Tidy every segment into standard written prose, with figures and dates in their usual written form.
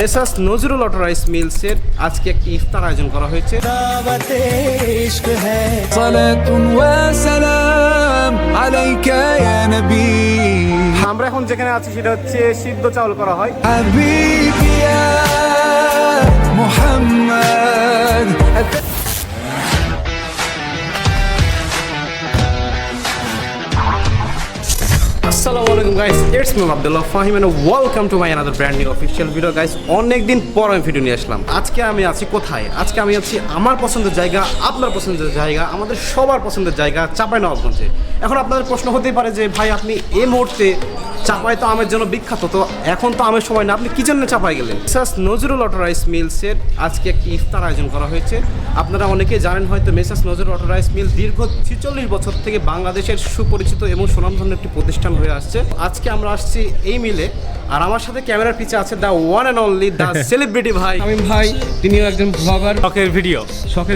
Messrs Nazrul auto rice মিলসের আজকে একটি ইফতার আয়োজন করা হয়েছে। আমরা এখন যেখানে আছি সেটা হচ্ছে সিদ্ধ চাউল করা হয়। আসসালামু আলাইকুম guys, it's me Abdullah Fahim and welcome to my another brand new official video. Guys, অনেকদিন পর আমি ভিডিও নিয়ে আসলাম। আজকে আমি আছি কোথায়? আজকে আমি আছি আমার পছন্দের জায়গা, আপনার পছন্দের জায়গা, আমাদের সবার পছন্দের জায়গা চাঁপাইনবাবগঞ্জে। এখন আপনাদের প্রশ্ন হতেই পারে যে ভাই, আপনি এই মুহূর্তে চাপাই তো আমের জন্য বিখ্যাত, তো এখন তো আমের সময় না, আপনি কি জন্য চাপাই গেলেন? মেসার্স নজরুল অটো রাইস মিলসের আজকে একটি ইফতার আয়োজন করা হয়েছে। আপনারা অনেকেই জানেন হয়তো, messrs Nazrul auto rice mill দীর্ঘ 46 বছর থেকে বাংলাদেশের সুপরিচিত এবং সুনামধন্য একটি প্রতিষ্ঠান হয়ে আসছে। আজকে আমরা আসছি এই মিলে, আর আমার সাথে ক্যামেরার পিছে আছে the one and only the celebrity ভাই আমিন ভাই। তিনিও একজন ব্লগার, শখের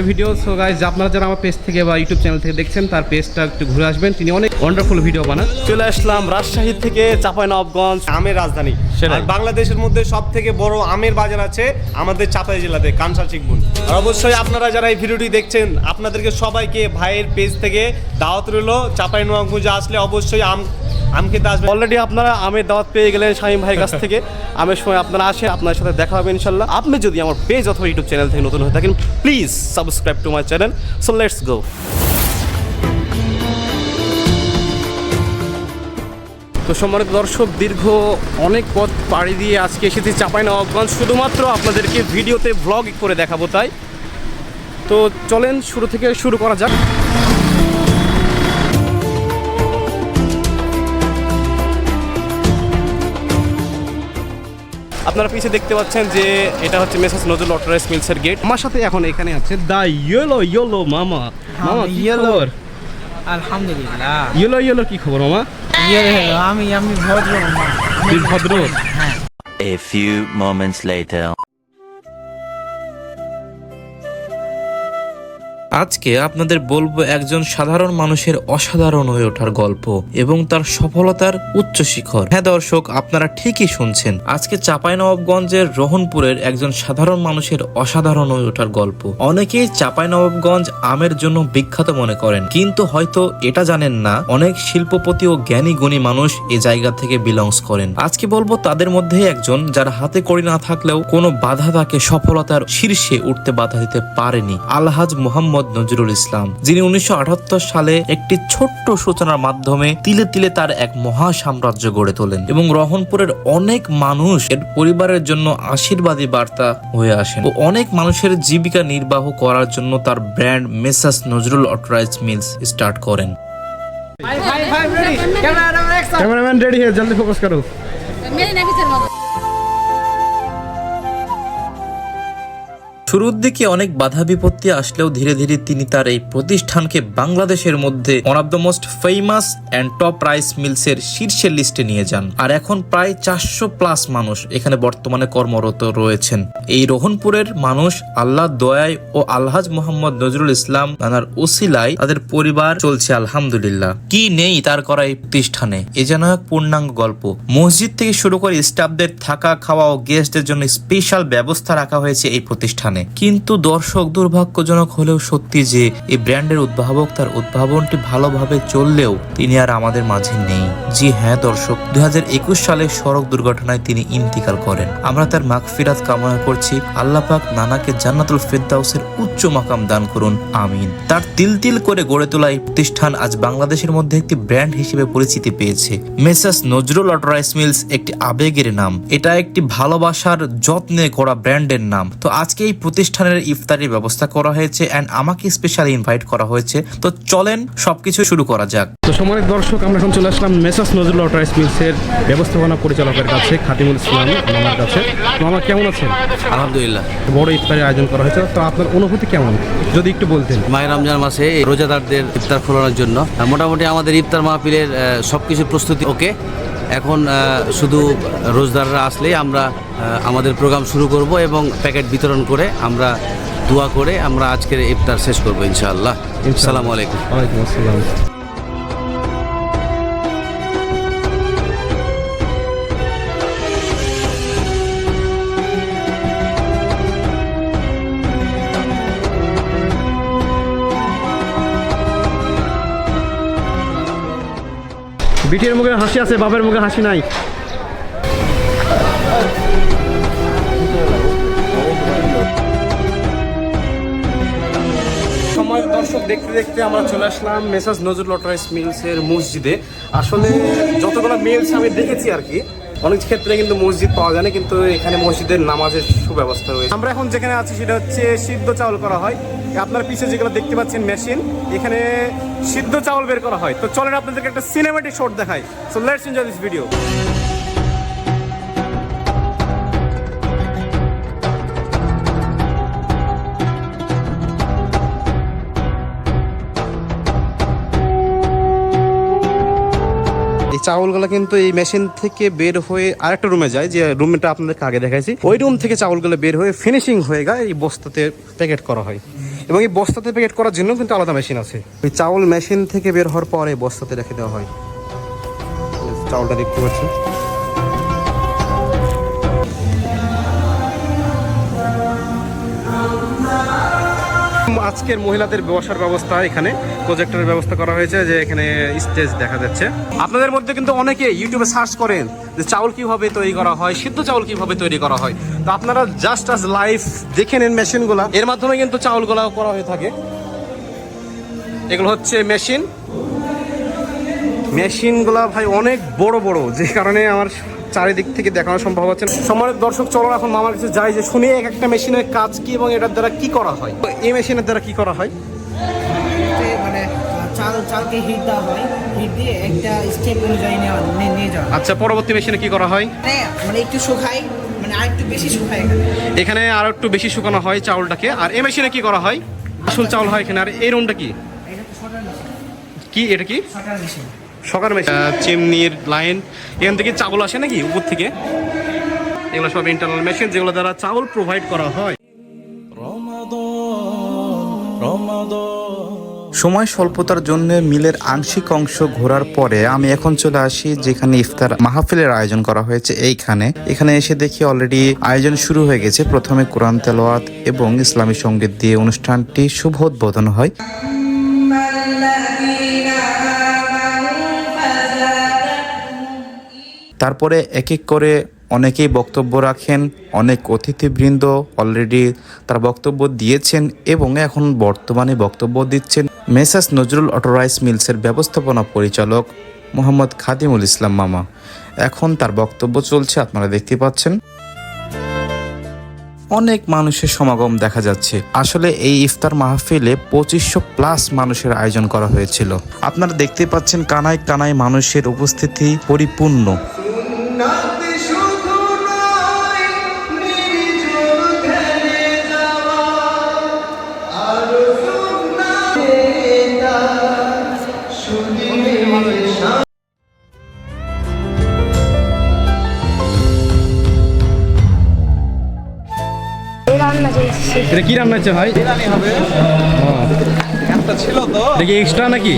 ভিডিও। সো গাইস, আপনারা যারা আমার পেজ থেকে বা ইউটিউব চ্যানেল থেকে দেখছেন, তার পেজটা একটু ঘুরে আসবেন। তিনি অনেক ওয়ান্ডারফুল ভিডিও বানান। চলে আসলাম রাজশাহী থেকে চাঁপাইনবাবগঞ্জ, আমের রাজধানী। আর বাংলাদেশের মধ্যে সব থেকে বড় আমের বাজার আছে আমাদের চাঁপাই জেলাতে, কানসা চিকবুন। আর অবশ্যই আপনারা যারা এই ভিডিওটি দেখছেন, আপনাদেরকে সবাইকে ভাইয়ের পেজ থেকে দাওয়াত রইল। চাঁপাইনবাবগঞ্জে আসলে অবশ্যই আম খেতে আসবেন। অলরেডি আপনারা আমের দাওয়াত পেয়ে গেলেন শামীম ভাইয়ের কাছ থেকে। আমের সময় আপনারা আসেন, আপনার সাথে দেখা হবে ইনশাল্লাহ। আপনি যদি আমার পেজ অথবা ইউটিউব চ্যানেল থেকে নতুন হয়ে থাকেন, please subscribe to my channel. So let's go. তো সম্মানিত দর্শক, দীর্ঘ অনেক পথ পাড়ি দিয়ে আজকে এসেছি চাঁপাইনবাবগঞ্জ, শুধুমাত্র আপনাদেরকে ভিডিওতে ব্লগ করে দেখাবো তাই। তো চলেন শুরু থেকে শুরু করা যাক। আপনারা পিছিয়ে দেখতে পাচ্ছেন যে এটা হচ্ছে মেসার্স নজরুল অটো রাইস মিলসের গেট। আমার সাথে এখন এখানে আছে দ্য ইয়েলো মামা। মামা কি খবর? আলহামদুলিল্লাহ। ইয়েলো কি খবর মামা? আমি ভদ্র মামা। তুই ভদ্র? হ্যাঁ। A few moments later. আজকে আপনাদের বলবো একজন সাধারণ মানুষের অসাধারণ হয়ে ওঠার গল্প এবং তার সফলতার উচ্চ শিখর। হ্যাঁ দর্শক, আপনারা ঠিকই শুনছেন। আজকে চাঁপাইনবাবগঞ্জের রোহনপুরের একজন সাধারণ মানুষের অসাধারণ হয়ে ওঠার গল্প। অনেকেই চাঁপাইনবাবগঞ্জ আমের জন্য বিখ্যাত মনে করেন, কিন্তু হয়তো এটা জানেন না অনেক শিল্পপতি ও জ্ঞানী গুণী মানুষ এই জায়গা থেকে বিলংস করেন। আজকে বলবো তাদের মধ্যে একজন যার হাতে কড়ি না থাকলেও কোনো বাধা তাকে সফলতার শীর্ষে উঠতে বাধা দিতে পারেনি। আলহাজ মোহাম্মদ নজরুল ইসলাম, যিনি 1978 সালে একটি ছোট্ট সূচনার মাধ্যমে তিলে তিলে তার এক মহা সাম্রাজ্য গড়ে তোলেন এবং রহনপুরের অনেক মানুষ এর পরিবারের জন্য আশীর্বাদী বার্তা হয়ে আসেন ও অনেক মানুষের জীবিকা নির্বাহ করার জন্য তার brand messrs Nazrul auto rice mills start করেন। ক্যামেরাম্যান রেডি है, जल्दी फोकस करो। मेरे नहीं पिक्चर में শুরুর দিকে অনেক বাধা বিপত্তি আসলেও ধীরে ধীরে তিনি তার এই প্রতিষ্ঠানকে বাংলাদেশের মধ্যে one of the most famous and top rice মিলসের শীর্ষের লিস্টে নিয়ে যান। আর এখন প্রায় 400+ মানুষ এখানে বর্তমানে কর্মরত রয়েছেন। এই রোহনপুরের মানুষ আল্লাহর দয়ায় ও আলহাজ মোহাম্মদ নজরুল ইসলাম নানার ওসিলায় তাদের পরিবার চলছে আলহামদুলিল্লাহ। কি নেই তার করা এই প্রতিষ্ঠানে, এ যেন এক পূর্ণাঙ্গ গল্প। মসজিদ থেকে শুরু করে স্টাফদের থাকা খাওয়া ও গেস্টদের জন্য স্পেশাল ব্যবস্থা রাখা হয়েছে এই প্রতিষ্ঠানে। কিন্তু দর্শক, দুর্ভাগ্যজনক হলেও সত্যি যে এই ব্র্যান্ডের উদ্ভাবক তার উদ্ভাবনটি ভালোভাবে চললেও তিনি আর আমাদের মাঝে নেই। জি হ্যাঁ দর্শক, 2021 সালে সড়ক দুর্ঘটনায় তিনি ইন্তিকাল করেন। আমরা তার মাগফিরাত কামনা করছি। আল্লাহ পাক নানাকে জান্নাতুল ফেরদাউসের উচ্চ মাকাম দান করুন, আমিন। তার তিল তিল করে গড়ে তোলা এই প্রতিষ্ঠান আজ বাংলাদেশের মধ্যে একটি ব্র্যান্ড হিসেবে পরিচিতি পেয়েছে। Messrs Nazrul auto rice mills একটি আবেগের নাম, এটা একটি ভালোবাসার যত্নে করা ব্র্যান্ডের নাম। তো আজকে এই প্রতিষ্ঠানের ইফতারের ব্যবস্থা করা হয়েছে এন্ড আমাকে স্পেশালি ইনভাইট করা হয়েছে। তো চলেন সবকিছু শুরু করা যাক। তো সম্মানিত দর্শক, আমরা এখন চলে আসলাম মেসার্স নজরুল অটো রাইস মিলসের ব্যবস্থাপনা পরিচালকের কাছে, খাদিমুল ইসলাম মামার কাছে। মামা কেমন আছেন? আলহামদুলিল্লাহ। বড় ইফতারের আয়োজন করা হয়েছে, তো আপনার অনুভূতি কেমন যদি একটু বলতেন? মাহে রমজান মাসে এই রোজাদারদের ইফতার খোলানোর জন্য মোটামুটি আমাদের ইফতার মাহফিলের সবকিছু প্রস্তুতি ওকে। এখন শুধু রোজদাররা আসলেই আমরা আমাদের প্রোগ্রাম শুরু করব এবং প্যাকেট বিতরণ করে আমরা দোয়া করে আমরা আজকের ইফতার শেষ করবো ইনশাআল্লাহ। আসসালামু আলাইকুম। ওয়ালাইকুম আসসালাম। বিটির মুখে হাসি আছে, বাপের মুখে হাসি নাই। সময় দর্শক, দেখতে দেখতে আমরা চলে আসলাম মেসাজ নজরুল অটো রাইস মিলসের মসজিদে। আসলে যতগুলো মিলস আমি দেখেছি আর কি, অনেক ক্ষেত্রে কিন্তু মসজিদ পাওয়া যায় না, কিন্তু এখানে মসজিদের নামাজের সুব্যবস্থা রয়েছে। আমরা এখন যেখানে আছি সেটা হচ্ছে সিদ্ধ চাউল করা হয়। আপনার পিছে যেগুলো দেখতে পাচ্ছেন মেশিন, এখানে সিদ্ধ চাউল বের করা হয়। তো চলেন আপনাদেরকে একটা সিনেমেটিক শট দেখাই। So let's enjoy this video. এই চাউলগুলো কিন্তু এই মেশিন থেকে বের হয়ে আরেকটা রুমে যায়, যে রুমটা আপনাদেরকে আগে দেখাইছি। ওই রুম থেকে চাউলগুলো বের হয়ে ফিনিশিং হয়ে গিয়ে এই বস্তাতে প্যাকেট করা হয়, এবং এই বস্তাতে প্যাকেট করার জন্য কিন্তু আলাদা মেশিন আছে। ওই চাউল মেশিন থেকে বের হওয়ার পরে বস্তাতে রেখে দেওয়া হয়। চাউলটা দেখতে পাচ্ছি। আজকের মহিলাদের বসার ব্যবস্থা, এখানে প্রজেক্টরের ব্যবস্থা করা হয়েছে, যে এখানে স্টেজ দেখা যাচ্ছে। আপনাদের মধ্যে কিন্তু অনেকে ইউটিউবে সার্চ করেন যে চাউল কিভাবে তৈরি করা হয়, সিদ্ধ চাউল কিভাবে তৈরি করা হয়। তো আপনারা জাস্ট আজ লাইভ দেখে নেন মেশিনগুলা, এর মাধ্যমে কিন্তু চাউলগুলা করা হয়ে থাকে। এগুলো হচ্ছে মেশিনগুলা ভাই অনেক বড় বড়, যে কারণে আমার চারিদিক থেকে দেখানো সম্ভব হচ্ছে না। সম্মানিত দর্শক, চলো এখন মামার কাছে যাই, যে শুনি এক একটা মেশিনের কাজ কি এবং এটার দ্বারা কি করা হয়। এই মেশিনের দ্বারা কি করা হয়? মানে চালকে হিট দেওয়া হয়, হিট দিয়ে একটা স্টেপ অনুযায়ী নিয়ে যাওয়া। আচ্ছা, পরবর্তী মেশিনে কি করা হয়? মানে একটু শুকাই, মানে আর একটু বেশি শুকায় এখানে আর একটু বেশি শুকানো হয় চাউলটাকে। আর এই মেশিনে কি করা হয়? আসল চাউল হয় এখানে। আর এই রুমটা কি? কি এটা কি? সকার মেশিন, চিমনির লাইন, এখান থেকে চাউল আসে নাকি উপর থেকে? এগুলো সব ইন্টারনাল মেশিন, যেগুলো দ্বারা চাউল প্রোভাইড করা হয়। সময় স্বল্পতার জন্য মিলের আংশিক অংশ ঘোরার পরে আমি এখন চলে আসি যেখানে ইফতার মাহফিলের আয়োজন করা হয়েছে। এখানে এসে দেখি অলরেডি আয়োজন শুরু হয়ে গেছে। প্রথমে কোরআন তেলাওয়াত এবং ইসলামী সঙ্গীত দিয়ে অনুষ্ঠানটি শুভ উদ্বোধন হয়। তারপরে এক এক করে অনেকেই বক্তব্য রাখেন। অনেক অতিথিবৃন্দ অলরেডি তার বক্তব্য দিয়েছেন এবং এখন বর্তমানে বক্তব্য দিচ্ছেন মেসাজ নজরুল অটো রাইস মিলসের ব্যবস্থাপনা পরিচালক মোহাম্মদ খাদিমুল ইসলাম মামা। এখন তার বক্তব্য চলছে, আপনারা দেখতে পাচ্ছেন। অনেক মানুষের সমাগম দেখা যাচ্ছে। আসলে এই ইফতার মাহফিলে 2500+ মানুষের আয়োজন করা হয়েছিল। আপনারা দেখতে পাচ্ছেন কানায় কানায় মানুষের উপস্থিতি পরিপূর্ণ। এটা কি রান্না হচ্ছে ভাই? একটা ছিল তো, দেখি এক্সট্রা নাকি?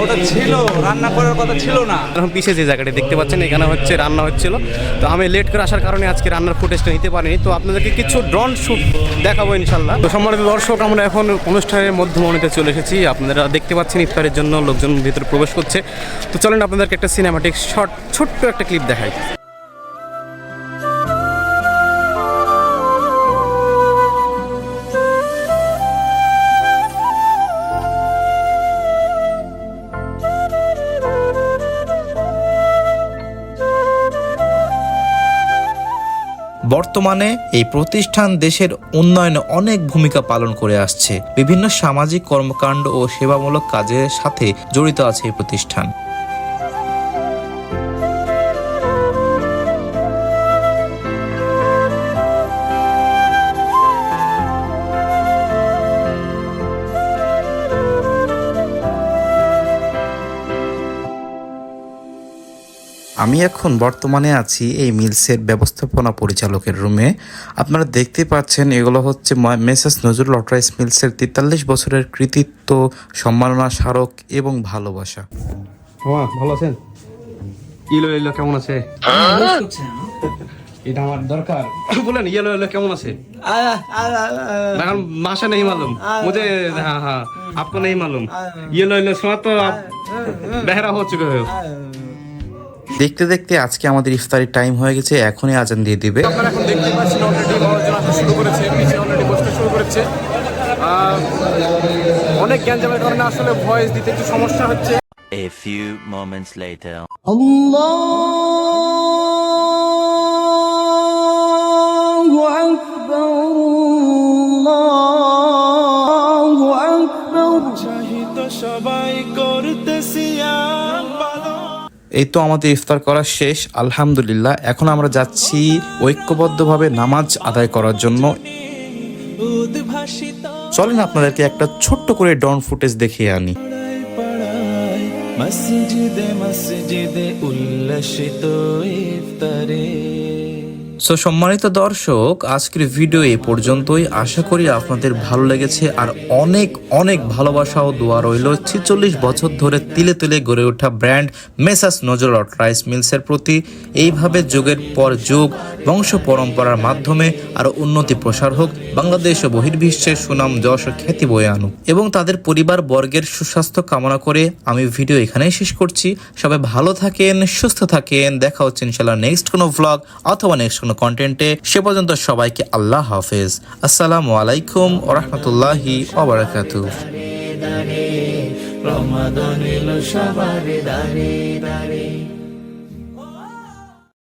ওটা ছিল, রান্না করার কথা ছিল না। এখন পিছিয়ে যে জায়গাটা দেখতে পাচ্ছেন, এখানে হচ্ছে রান্না হচ্ছিল। তো আমি লেট করে আসার কারণে আজকে রান্নার ফুটেজটা নিতে পারিনি। তো আপনাদেরকে কিছু ড্রোন শুট দেখাবো ইনশাল্লাহ। তো সম্মানিত দর্শক, আমরা এখন অনুষ্ঠানের মধ্যমণিতে চলে এসেছি। আপনারা দেখতে পাচ্ছেন ইফতারের জন্য লোকজন ভিতরে প্রবেশ করছে। তো চলেন আপনাদেরকে একটা সিনেমাটিক শর্ট ছোট্ট একটা ক্লিপ দেখাই। বর্তমানে এই প্রতিষ্ঠান দেশের উন্নয়নে অনেক ভূমিকা পালন করে আসছে। বিভিন্ন সামাজিক কর্মকাণ্ড ও সেবামূলক কাজের সাথে জড়িত আছে এই প্রতিষ্ঠান। আমি এখন বর্তমানে আছি এই মিলসের ব্যবস্থাপনা পরিচালকের রুমে। আপনারা দেখতে পাচ্ছেন এগুলো হচ্ছে মেসাজ নজরুল অটো রাইস মিলসের 43 বছরের কৃতিত্ব, সম্মাননা স্মারক এবং ভালোবাসা। ভালো আছেন? ইলো কেমন আছে? এটা আমার দরকার। বলেন ইয়েলো ইয়েলো কেমন আছে? এখন ভাষা নেই মালুম মুझे। हाँ हाँ आपको नहीं मालूम येलो येलो सुना तो आप बहरा हो चुके हो। দেখতে দেখতে আজকে আমাদের ইফতারির টাইম হয়ে গেছে, এখনই আজান দিয়ে দিবে। আপনারা এখন দেখতে পাচ্ছেন অলরেডি মহাজন আসা শুরু করেছে, নিচে অলরেডি বসতে শুরু করেছে। অনেক গ্যাঞ্জামের কারণে আসলে ভয়েস দিতে একটু সমস্যা হচ্ছে। A few moments later. এই তো আমাদের ইফতার করা শেষ আলহামদুলিল্লাহ। এখন আমরা যাচ্ছি ঐক্যবদ্ধভাবে নামাজ আদায় করার জন্য। চলেন আপনাদেরকে একটা ছোট্ট করে ডন ফুটেজ দেখিয়ে আনি। সো সম্মানিত দর্শক, আজকের ভিডিও এই পর্যন্তই। আশা করি আপনাদের ভালো লেগেছে, আর অনেক অনেক ভালোবাসা ও দোয়া রইল 46 বছর ধরে তিলে তিলে গড়ে ওঠা ব্র্যান্ড মেসাস নজরুল রাইস মিলসের প্রতি। এইভাবে যুগের পর যুগ বংশ পরম্পরার মাধ্যমে আরো উন্নতি প্রসার হোক, বাংলাদেশ ও বহির্বিশ্বের সুনাম যশ ও খ্যাতি বয়ে আনুক, এবং তাদের পরিবার বর্গের সুস্বাস্থ্য কামনা করে আমি ভিডিও এখানেই শেষ করছি। সবাই ভালো থাকেন, সুস্থ থাকেন। দেখা হচ্ছে ইনশাআল্লাহ নেক্সট কোনো ভ্লগ অথবা নেক্সট কোনো কন্টেন্টে। সে পর্যন্ত সবাইকে আল্লাহ হাফেজ। আসসালামু আলাইকুম ওয়া রাহমাতুল্লাহি ওয়া বারাকাতুহু। রমাদান এলো সবার দাঁড়ে দাঁড়ে।